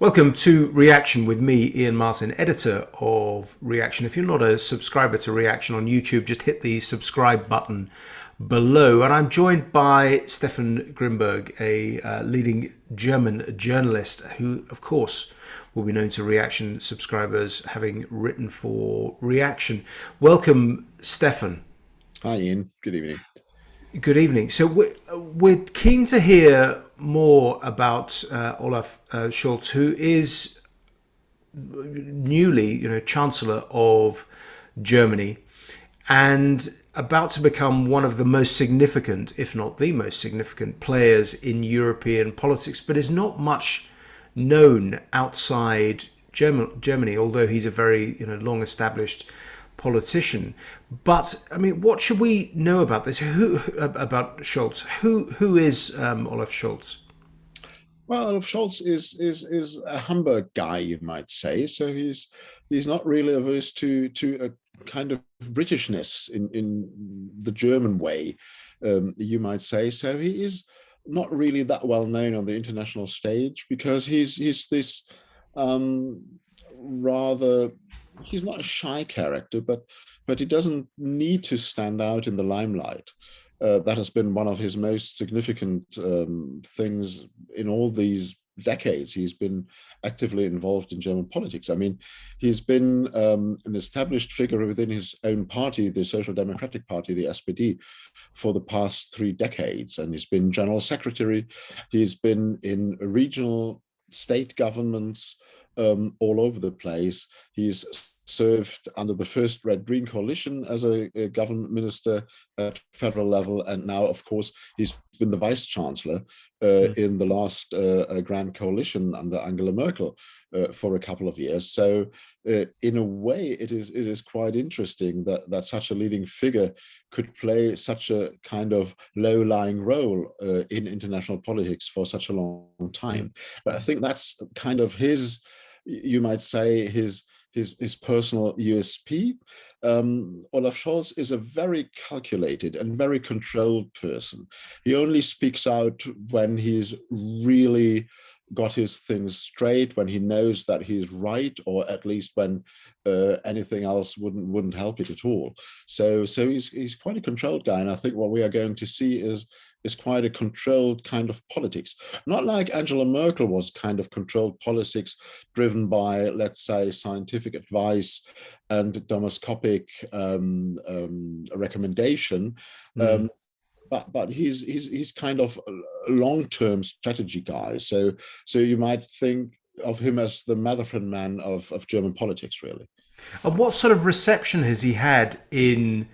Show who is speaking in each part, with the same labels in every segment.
Speaker 1: Welcome to Reaction with me, Iain Martin, editor of Reaction. If you're not a subscriber to Reaction on YouTube, just hit the subscribe button below. And I'm joined by Steffen Grimberg, a leading German journalist who, of course, will be known to Reaction subscribers having written for Reaction. Welcome, Steffen.
Speaker 2: Hi, Ian. Good evening.
Speaker 1: Good evening. So we're keen to hear more about Olaf Scholz, who is newly, Chancellor of Germany, and about to become one of the most significant, if not the most significant, players in European politics, but is not much known outside Germany, although he's a very long established politician. But I mean, what should we know about this? Who about Scholz? Who is Olaf Scholz?
Speaker 2: Well, Olaf Scholz is a Hamburg guy, you might say. So he's not really averse to a kind of Britishness in the German way, you might say. So he is not really that well known on the international stage because he's this um, rather. He's not a shy character, but he doesn't need to stand out in the limelight. That has been one of his most significant things in all these decades. He's been actively involved in German politics. I mean, he's been an established figure within his own party, the Social Democratic Party, the SPD, for the past 3 decades. And he's been general secretary. He's been in regional state governments all over the place. He's served under the first Red-Green coalition as a government minister at federal level, and now, of course, he's been the vice chancellor in the last grand coalition under Angela Merkel for a couple of years. So, in a way, it is quite interesting that such a leading figure could play such a kind of low-lying role in international politics for such a long time. But I think that's kind of his, you might say, his personal USP. Olaf Scholz is a very calculated and very controlled person. He only speaks out when he's really got his things straight, when he knows that he's right, or at least when anything else wouldn't help it at all. So he's quite a controlled guy, and I think what we are going to see is quite a controlled kind of politics. Not like Angela Merkel was kind of controlled politics driven by, let's say, scientific advice and domoscopic recommendation.
Speaker 1: Mm.
Speaker 2: But he's kind of a long-term strategy guy. So you might think of him as the motherhood man of German politics, really.
Speaker 1: And what sort of reception has he had in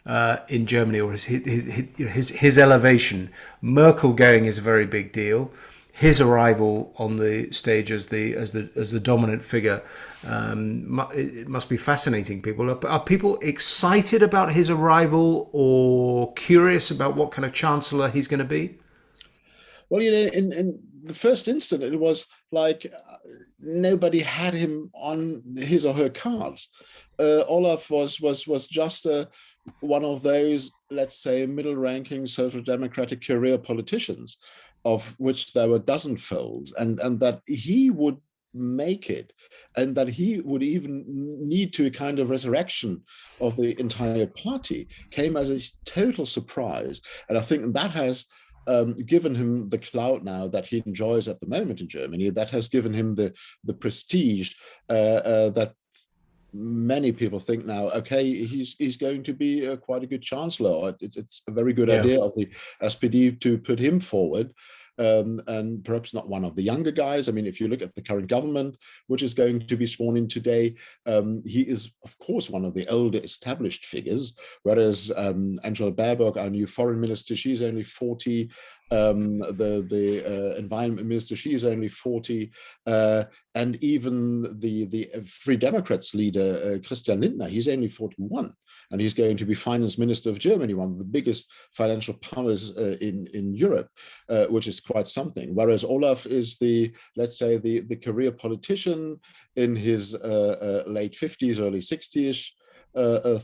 Speaker 1: Germany, or his elevation? Merkel going is a very big deal. His arrival on the stage as the dominant figure, it must be fascinating. Are people excited about his arrival, or curious about what kind of chancellor he's going to be?
Speaker 2: Well, in the first instant, it was like nobody had him on his or her cards. Olaf was just one of those, let's say, middle-ranking social democratic career politicians, of which there were dozenfold, and that he would make it, and that he would even need to a kind of resurrection of the entire party, came as a total surprise. And I think that has given him the clout now that he enjoys at the moment in Germany. That has given him the prestige that many people think now, okay, he's going to be quite a good chancellor. Or it's a very good
Speaker 1: Yeah.
Speaker 2: idea of the SPD to put him forward. And perhaps not one of the younger guys. I mean, if you look at the current government, which is going to be sworn in today, he is, of course, one of the older established figures, whereas Angela Baerbock, our new foreign minister, she's only 40. The environment minister, she is only 40. And even the Free Democrats leader, Christian Lindner, he's only 41. And he's going to be finance minister of Germany, one of the biggest financial powers in Europe, which is quite something. Whereas Olaf is let's say, the career politician in his late 50s, early 60s.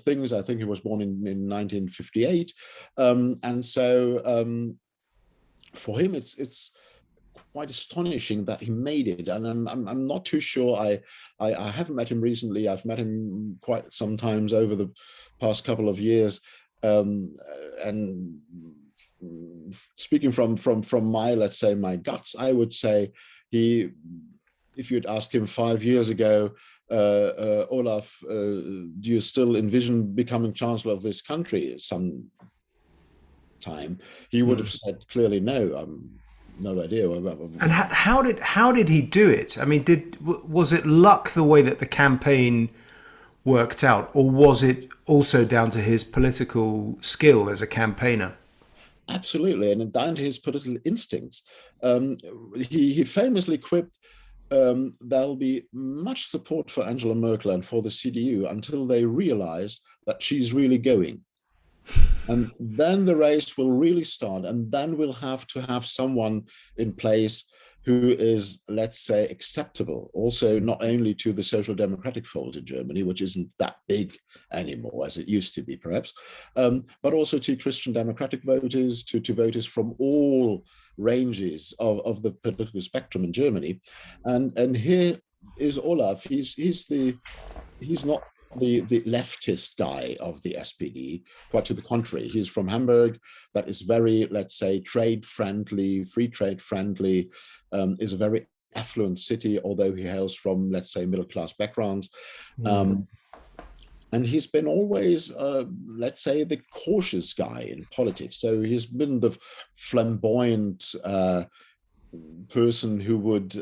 Speaker 2: Things. I think he was born in 1958, and so for him, it's quite astonishing that he made it. And I'm not too sure. I haven't met him recently. I've met him quite sometimes over the past couple of years. And speaking from my, let's say, my guts, I would say he, if you'd asked him 5 years ago, Olaf, do you still envision becoming Chancellor of this country some time? He would have said clearly no. No idea.
Speaker 1: And how did he do it? I mean, was it luck the way that the campaign worked out, or was it also down to his political skill as a campaigner?
Speaker 2: Absolutely, and down to his political instincts. He famously quipped, there'll be much support for Angela Merkel and for the CDU until they realize that she's really going. And then the race will really start, and then we'll have to have someone in place who is, let's say, acceptable also not only to the social democratic fold in Germany, which isn't that big anymore as it used to be perhaps, but also to Christian democratic voters, to voters from all ranges of the political spectrum in Germany. And here is Olaf. He's not the leftist guy of the SPD, quite to the contrary. He's from Hamburg, that is very, let's say, trade friendly, free trade friendly, is a very affluent city, although he hails from, let's say, middle class backgrounds. And he's been always, let's say, the cautious guy in politics. So he's been the flamboyant person who would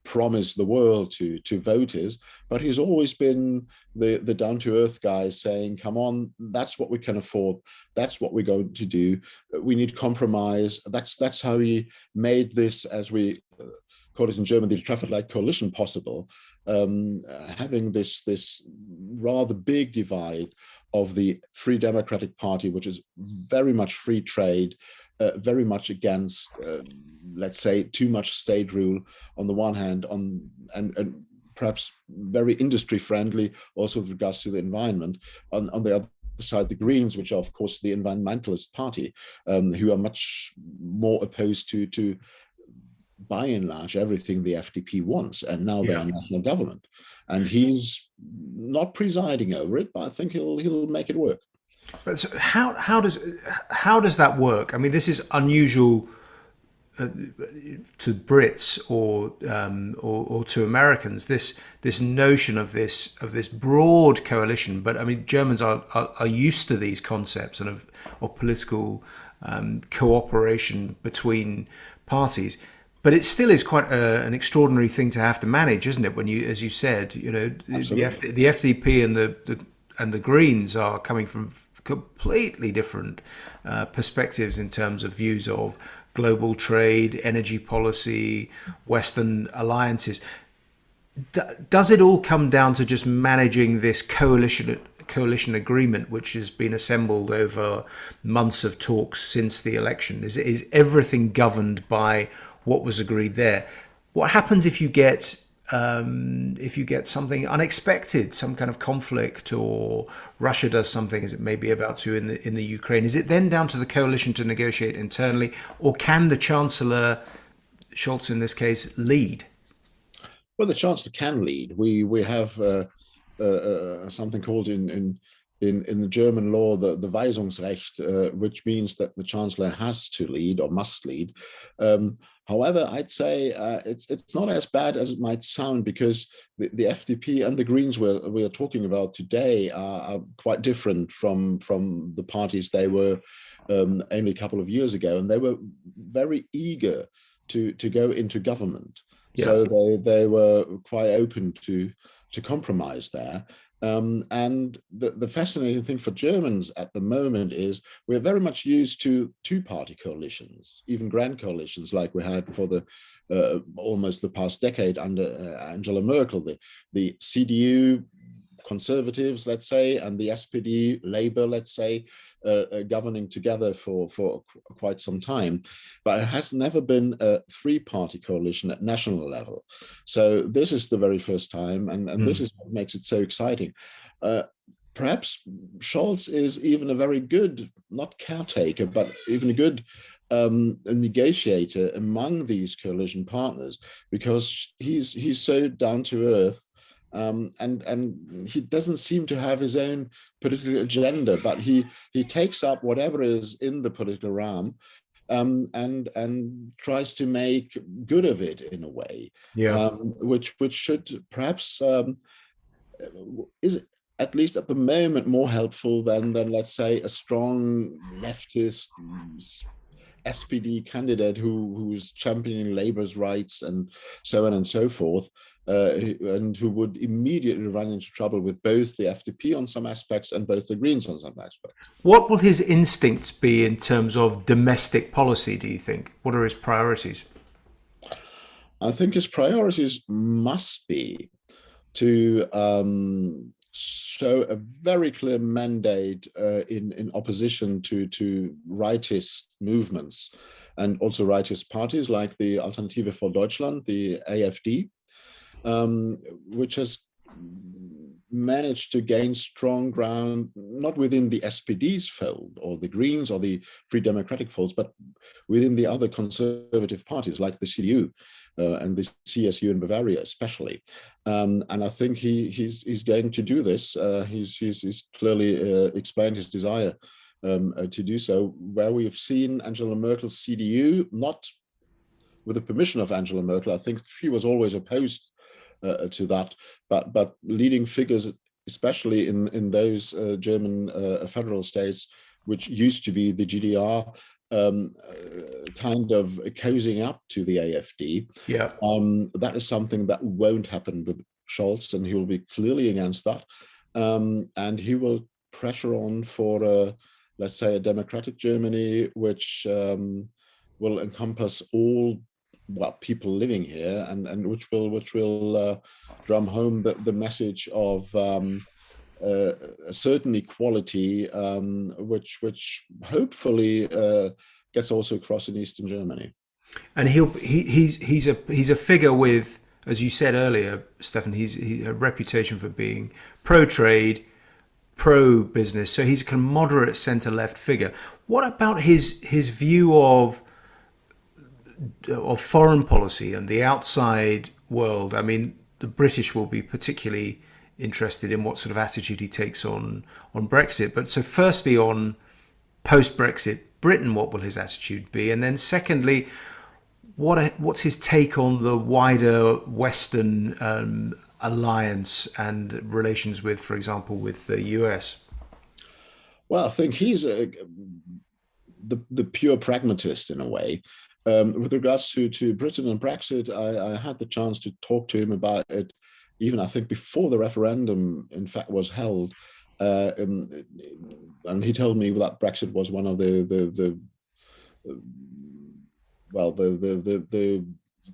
Speaker 2: promise the world to voters, but he's always been the down-to-earth guy saying, come on, that's what we can afford, that's what we're going to do, we need compromise. That's how he made this, as we call it in German, the traffic light coalition possible, having this rather big divide of the Free Democratic Party, which is very much free trade, very much against, let's say, too much state rule on the one hand, and perhaps very industry friendly also with regards to the environment. On the other side, the Greens, which are of course the environmentalist party, who are much more opposed to by and large everything the FDP wants, and now they're a national government, and he's not presiding over it, but I think he'll make it work.
Speaker 1: But so how does that work? I mean, this is unusual to Brits or to Americans. This notion of this broad coalition. But I mean, Germans are used to these concepts and of political cooperation between parties. But it still is quite an extraordinary thing to have to manage, isn't it? When you, as you said, you know, the FDP and the Greens are coming from completely different perspectives in terms of views of global trade, energy policy, Western alliances. Does it all come down to just managing this coalition agreement, which has been assembled over months of talks since the election? Is everything governed by what was agreed there? What happens if you get something unexpected, some kind of conflict, or Russia does something, as it may be about to in the Ukraine? Is it then down to the coalition to negotiate internally, or can the Chancellor, Scholz in this case, lead?
Speaker 2: Well, the Chancellor can lead. We have something called in the German law the Weisungsrecht, which means that the Chancellor has to lead or must lead. However, I'd say it's not as bad as it might sound, because the FDP and the Greens we are talking about today are quite different from the parties they were only a couple of years ago, and they were very eager to go into government. Yes. So they were quite open to compromise there. And the fascinating thing for Germans at the moment is we're very much used to two-party coalitions, even grand coalitions like we had for the almost the past decade under Angela Merkel, the CDU conservatives, let's say, and the SPD Labour, let's say, governing together for quite some time. But it has never been a three-party coalition at national level. So this is the very first time, and this is what makes it so exciting. Perhaps Scholz is even a very good, not caretaker, but even a good a negotiator among these coalition partners, because he's so down to earth, and he doesn't seem to have his own political agenda, but he takes up whatever is in the political realm, and tries to make good of it in a way,
Speaker 1: Yeah.
Speaker 2: which should perhaps is at least at the moment more helpful than let's say a strong leftist SPD candidate who's championing labor's rights and so on and so forth, and who would immediately run into trouble with both the FDP on some aspects and both the Greens on some aspects.
Speaker 1: What will his instincts be in terms of domestic policy, do you think? What are his priorities?
Speaker 2: I think his priorities must be to show a very clear mandate in opposition to rightist movements and also rightist parties like the Alternative for Deutschland, the AfD, which has managed to gain strong ground, not within the SPD's fold or the Greens or the Free Democratic folds, but within the other conservative parties like the CDU and the CSU in Bavaria, especially. And I think he's going to do this. He's clearly explained his desire to do so, where we have seen Angela Merkel's CDU, not with the permission of Angela Merkel. I think she was always opposed to that, but leading figures, especially in those German federal states, which used to be the GDR, kind of cozying up to the AfD.
Speaker 1: Yeah.
Speaker 2: That is something that won't happen with Scholz, and he will be clearly against that. And he will pressure on for, let's say, a democratic Germany, which will encompass all people living here, and which will drum home the message of a certain equality, which hopefully gets also across in Eastern Germany.
Speaker 1: And he's a figure with, as you said earlier, Stefan. He's a reputation for being pro trade, pro business. So he's a kind of moderate centre left figure. What about his view of foreign policy and the outside world? I mean, the British will be particularly interested in what sort of attitude he takes on Brexit. But so, firstly, on post Brexit Britain, what will his attitude be? And then, secondly, what's his take on the wider Western alliance and relations with, for example, with the US?
Speaker 2: Well, I think he's the pure pragmatist in a way. With regards to Britain and Brexit, I had the chance to talk to him about it, even I think before the referendum, in fact, was held. And he told me that Brexit was one of the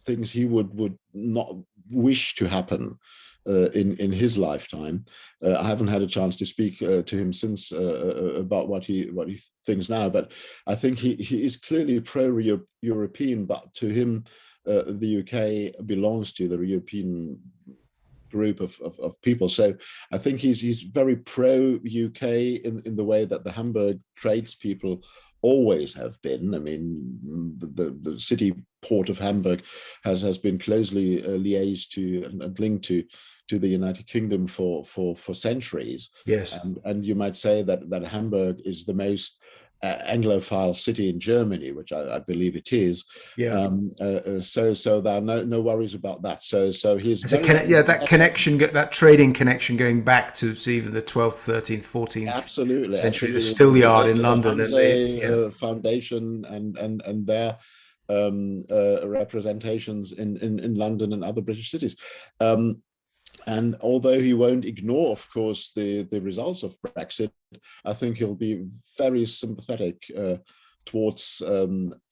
Speaker 2: things he would not wish to happen in his lifetime. I haven't had a chance to speak to him since about what he thinks now, but I think he is clearly pro-European. But to him, the UK belongs to the European group of people. So I think he's very pro-UK in the way that the Hamburg tradespeople always have been. I mean, the city port of Hamburg has been closely liaised to and linked to the United Kingdom for centuries.
Speaker 1: Yes.
Speaker 2: And you might say that Hamburg is the most Anglophile city in Germany, which I believe it is.
Speaker 1: Yeah.
Speaker 2: So there are no worries about that. So he's very
Speaker 1: that connection, that trading connection going back to even the 12th, 13th, 14th
Speaker 2: absolutely
Speaker 1: century, the
Speaker 2: absolutely
Speaker 1: Stillyard in London, and
Speaker 2: the Foundation and their representations in London and other British cities. And although he won't ignore, of course, the results of Brexit, I think he'll be very sympathetic towards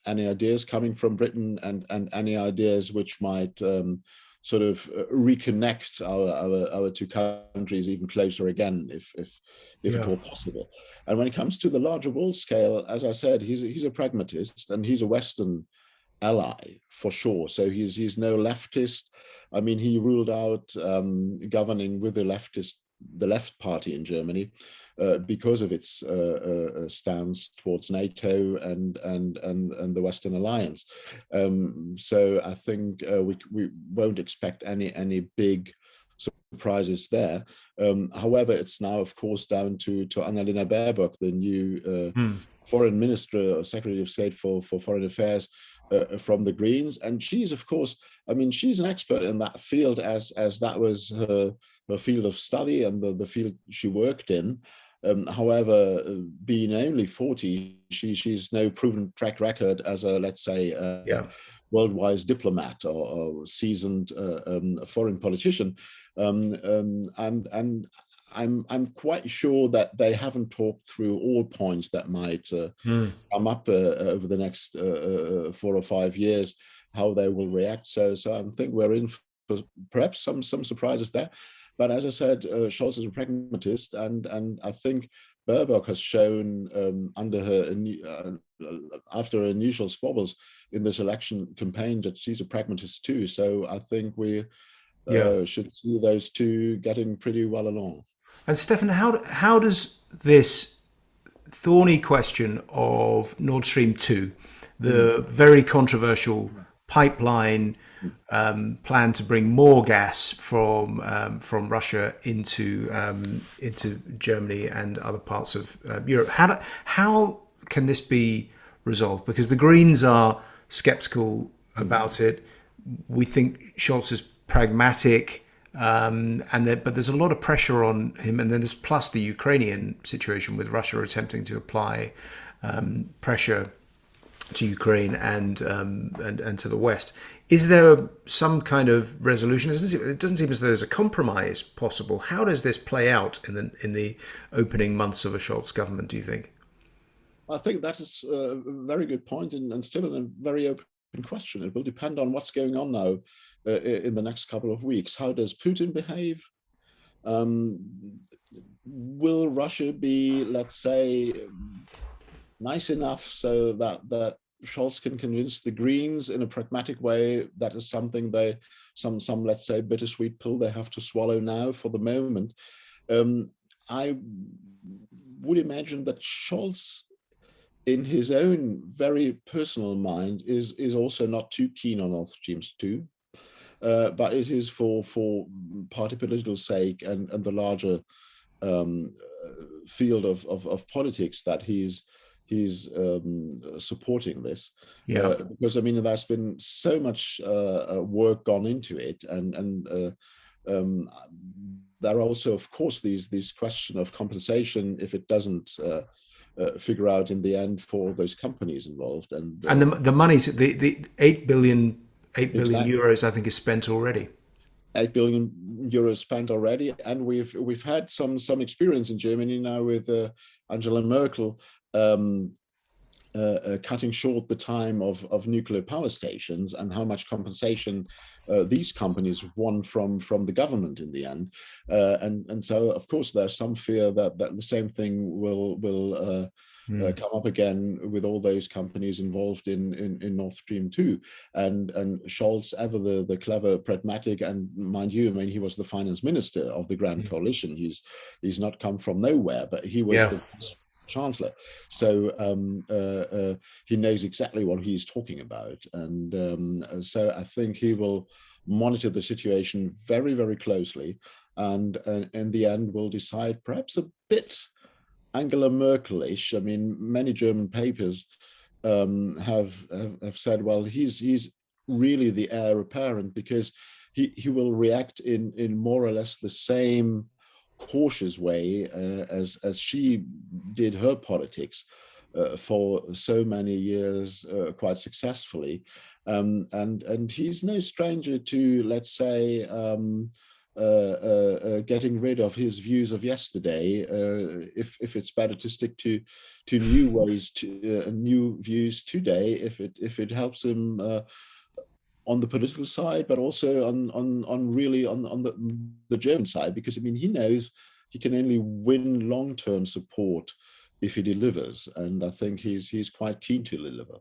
Speaker 2: any ideas coming from Britain and any ideas which might sort of reconnect our two countries even closer again, if it were possible. And when it comes to the larger world scale, as I said, he's a pragmatist and he's a Western ally for sure. So he's no leftist. I mean, he ruled out governing with a leftist the left party in Germany, because of its stance towards NATO and the Western alliance. So I think we won't expect any big surprises there. However, it's now, of course, down to Annalena Baerbock, the new foreign minister or secretary of state for foreign affairs from the Greens. And she's, of course, I mean, she's an expert in that field, as that was her field of study and the field she worked in. However, being only 40, she's no proven track record as a, let's say,
Speaker 1: Yeah.
Speaker 2: worldwide diplomat or seasoned foreign politician, and I'm quite sure that they haven't talked through all points that might come up over the next 4 or 5 years, how they will react. So I think we're in for perhaps some surprises there. But as I said, Scholz is a pragmatist, and I think Baerbock has shown under her after her initial squabbles in this election campaign that she's a pragmatist too. So I think we should see those two getting pretty well along.
Speaker 1: And Stefan, how does this thorny question of Nord Stream 2, the very controversial pipeline plan to bring more gas from Russia into Germany and other parts of Europe, how can this be resolved? Because the Greens are sceptical about it. We think Scholz is pragmatic. But there's a lot of pressure on him, and then there's plus the Ukrainian situation with Russia attempting to apply pressure to Ukraine and to the West. Is there some kind of resolution? It doesn't seem as though there's a compromise possible. How does this play out in the opening months of a Scholz government, do you think?
Speaker 2: I think that is a very good point, and still a very open question. It will depend on what's going on now in the next couple of weeks. How does Putin behave? Will Russia be, let's say, nice enough so that Scholz can convince the Greens in a pragmatic way that is something some let's say bittersweet pill they have to swallow now for the moment? I would imagine that Scholz, in his own very personal mind, is also not too keen on Nord Stream 2, but it is for party political sake and the larger field of politics that he's supporting this. Because I mean, there's been so much work gone into it, and there are also, of course, these question of compensation if it doesn't figure out in the end for those companies involved, and
Speaker 1: the money's the 8 billion
Speaker 2: exactly.
Speaker 1: euros I think is spent already.
Speaker 2: 8 billion euros spent already, and we've had some experience in Germany now with Angela Merkel cutting short the time of nuclear power stations, and how much compensation these companies won from the government in the end, and so of course there's some fear that the same thing will come up again with all those companies involved in Nord Stream 2, and Scholz, ever the clever, pragmatic, and mind you, I mean, he was the finance minister of the Grand Coalition. He's not come from nowhere, but he was the Chancellor, so he knows exactly what he's talking about, and so I think he will monitor the situation very, very closely, and in the end will decide perhaps a bit Angela Merkel-ish. I mean, many German papers have said, well, he's really the heir apparent, because he will react in more or less the same cautious way as she did her politics for so many years quite successfully, and he's no stranger to, let's say, getting rid of his views of yesterday if it's better to stick to new ways, to new views today, if it helps him on the political side, but also on really on the German side, because I mean, he knows he can only win long-term support if he delivers, and I think he's quite keen to deliver.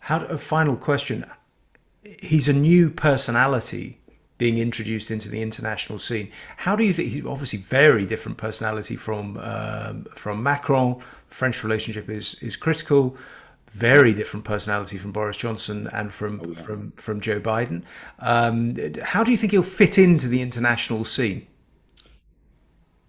Speaker 1: A final question. He's a new personality being introduced into the international scene. How do you think? He's obviously very different personality from Macron. French relationship is critical. Very different personality from Boris Johnson and
Speaker 2: Oh, yeah.
Speaker 1: from Joe Biden. How do you think he'll fit into the international scene?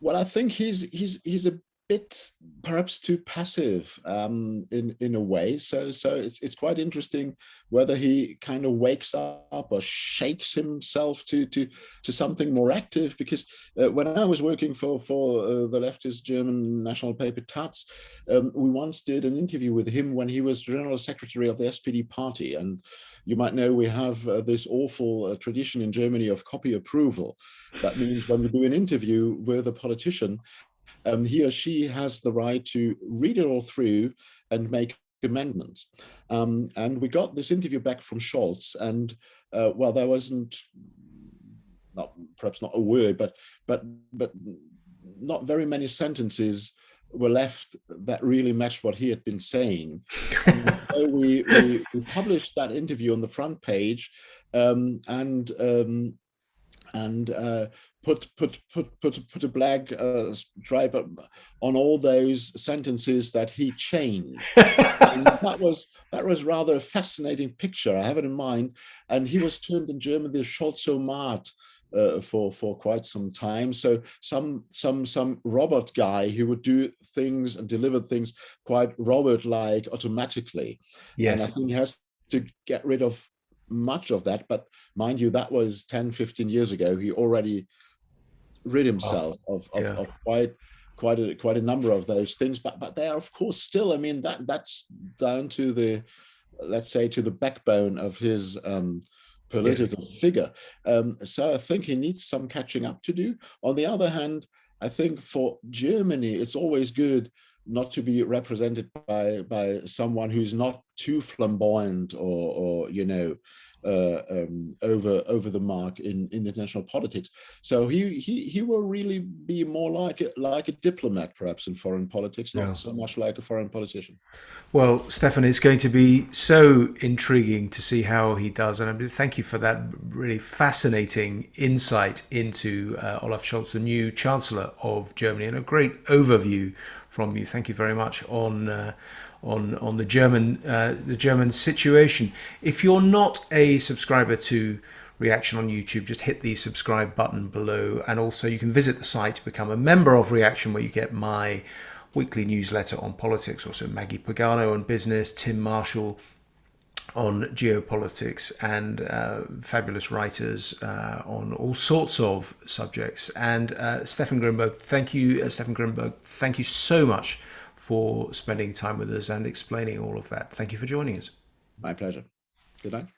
Speaker 2: Well, I think he's a bit perhaps too passive in a way. So it's quite interesting whether he kind of wakes up or shakes himself to something more active. Because when I was working for the leftist German national paper Taz, we once did an interview with him when he was general secretary of the SPD party. And you might know we have this awful tradition in Germany of copy approval. That means when we do an interview with a politician, he or she has the right to read it all through and make amendments. And we got this interview back from Scholz, and well, there wasn't, not perhaps not a word, but not very many sentences were left that really matched what he had been saying. And so we published that interview on the front page, and put a black stripe on all those sentences that he changed. And that was rather a fascinating picture. I have it in mind, and he was termed in German the Scholzomat for quite some time. So some robot guy who would do things and deliver things quite robot-like automatically. And I
Speaker 1: Yes.
Speaker 2: think he has to get rid of much of that, but mind you, that was 10, 15 years ago. He already rid
Speaker 1: Oh,
Speaker 2: himself
Speaker 1: yeah.
Speaker 2: of quite a number of those things, but they are of course still, I mean, that's down to the, let's say, to the backbone of his
Speaker 1: Yeah.
Speaker 2: political figure. So I think he needs some catching up to do. On the other hand, I think for Germany it's always good not to be represented by someone who's not too flamboyant or over the mark in international politics. So he will really be more like a diplomat, perhaps, in foreign politics,
Speaker 1: Yeah.
Speaker 2: not so much like a foreign politician.
Speaker 1: Well, Stefan, it's going to be so intriguing to see how he does. And thank you for that really fascinating insight into Olaf Scholz, the new Chancellor of Germany, and a great overview from you. Thank you very much on the German situation. If you're not a subscriber to Reaction on YouTube, just hit the subscribe button below, and also you can visit the site to become a member of Reaction, where you get my weekly newsletter on politics, also Maggie Pagano on business, Tim Marshall on geopolitics, and fabulous writers on all sorts of subjects. And Steffen Grimberg, thank you so much for spending time with us and explaining all of that. Thank you for joining us.
Speaker 2: My pleasure. Good night.